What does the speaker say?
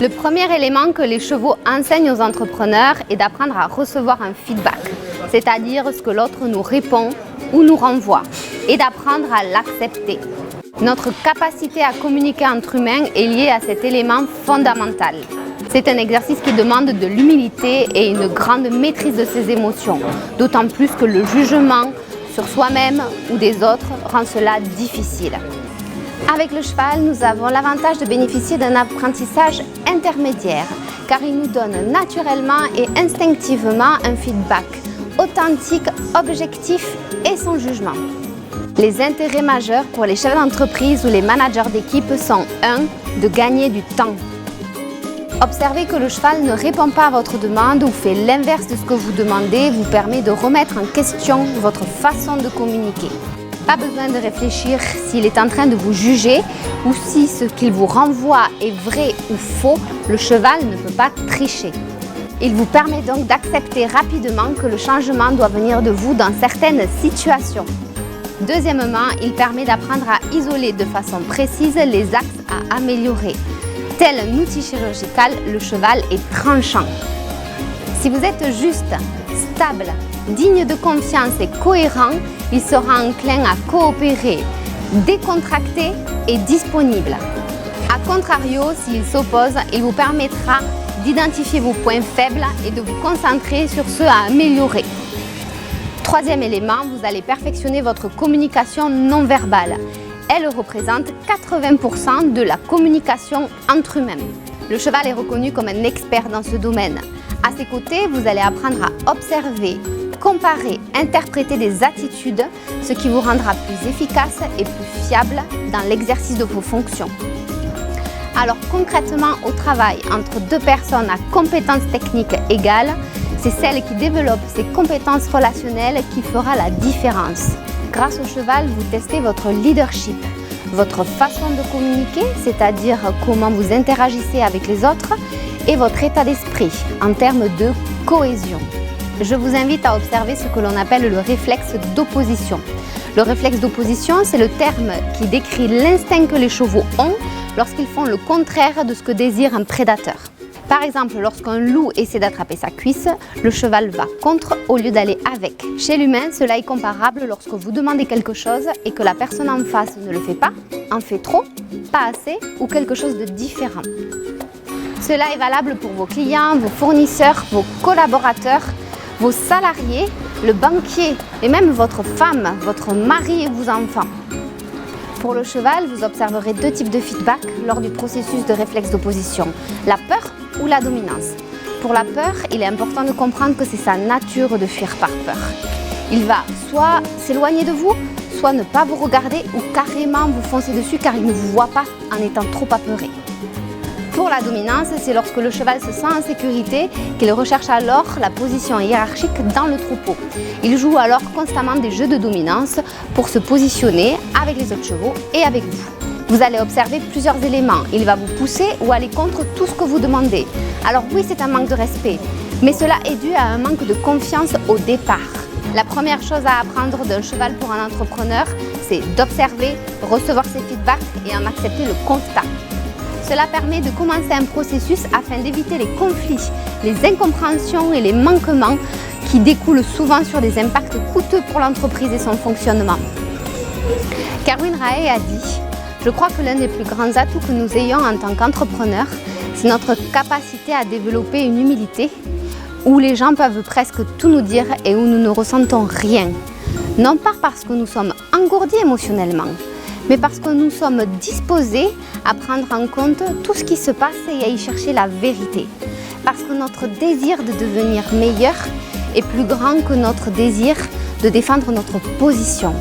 Le premier élément que les chevaux enseignent aux entrepreneurs est d'apprendre à recevoir un feedback, c'est-à-dire ce que l'autre nous répond ou nous renvoie, et d'apprendre à l'accepter. Notre capacité à communiquer entre humains est liée à cet élément fondamental. C'est un exercice qui demande de l'humilité et une grande maîtrise de ses émotions, d'autant plus que le jugement sur soi-même ou des autres rend cela difficile. Avec le cheval, nous avons l'avantage de bénéficier d'un apprentissage intermédiaire, car il nous donne naturellement et instinctivement un feedback authentique, objectif et sans jugement. Les intérêts majeurs pour les chefs d'entreprise ou les managers d'équipe sont 1. De gagner du temps. Observer que le cheval ne répond pas à votre demande ou fait l'inverse de ce que vous demandez vous permet de remettre en question votre façon de communiquer. Pas besoin de réfléchir s'il est en train de vous juger ou si ce qu'il vous renvoie est vrai ou faux, le cheval ne peut pas tricher. Il vous permet donc d'accepter rapidement que le changement doit venir de vous dans certaines situations. Deuxièmement, il permet d'apprendre à isoler de façon précise les axes à améliorer. Tel un outil chirurgical, le cheval est tranchant. Si vous êtes juste, stable, digne de confiance et cohérent, il sera enclin à coopérer, décontracté et disponible. A contrario, s'il s'oppose, il vous permettra d'identifier vos points faibles et de vous concentrer sur ceux à améliorer. Troisième élément, vous allez perfectionner votre communication non verbale. Elle représente 80% de la communication entre humains. Le cheval est reconnu comme un expert dans ce domaine. À ses côtés, vous allez apprendre à observer, comparer, interpréter des attitudes, ce qui vous rendra plus efficace et plus fiable dans l'exercice de vos fonctions. Alors concrètement, au travail entre deux personnes à compétences techniques égales, c'est celle qui développe ses compétences relationnelles qui fera la différence. Grâce au cheval, vous testez votre leadership, votre façon de communiquer, c'est-à-dire comment vous interagissez avec les autres, et votre état d'esprit en termes de cohésion. Je vous invite à observer ce que l'on appelle le réflexe d'opposition. Le réflexe d'opposition, c'est le terme qui décrit l'instinct que les chevaux ont lorsqu'ils font le contraire de ce que désire un prédateur. Par exemple, lorsqu'un loup essaie d'attraper sa cuisse, le cheval va contre au lieu d'aller avec. Chez l'humain, cela est comparable lorsque vous demandez quelque chose et que la personne en face ne le fait pas, en fait trop, pas assez ou quelque chose de différent. Cela est valable pour vos clients, vos fournisseurs, vos collaborateurs, vos salariés, le banquier et même votre femme, votre mari et vos enfants. Pour le cheval, vous observerez deux types de feedback lors du processus de réflexe d'opposition, la peur ou la dominance. Pour la peur, il est important de comprendre que c'est sa nature de fuir par peur. Il va soit s'éloigner de vous, soit ne pas vous regarder ou carrément vous foncer dessus car il ne vous voit pas en étant trop apeuré. Pour la dominance, c'est lorsque le cheval se sent en sécurité qu'il recherche alors la position hiérarchique dans le troupeau. Il joue alors constamment des jeux de dominance pour se positionner avec les autres chevaux et avec vous. Vous allez observer plusieurs éléments. Il va vous pousser ou aller contre tout ce que vous demandez. Alors oui, c'est un manque de respect, mais cela est dû à un manque de confiance au départ. La première chose à apprendre d'un cheval pour un entrepreneur, c'est d'observer, recevoir ses feedbacks et en accepter le constat. Cela permet de commencer un processus afin d'éviter les conflits, les incompréhensions et les manquements qui découlent souvent sur des impacts coûteux pour l'entreprise et son fonctionnement. Carwin Rae a dit « Je crois que l'un des plus grands atouts que nous ayons en tant qu'entrepreneurs, c'est notre capacité à développer une humilité où les gens peuvent presque tout nous dire et où nous ne ressentons rien. Non pas parce que nous sommes engourdis émotionnellement, mais parce que nous sommes disposés à prendre en compte tout ce qui se passe et à y chercher la vérité. Parce que notre désir de devenir meilleur est plus grand que notre désir de défendre notre position. »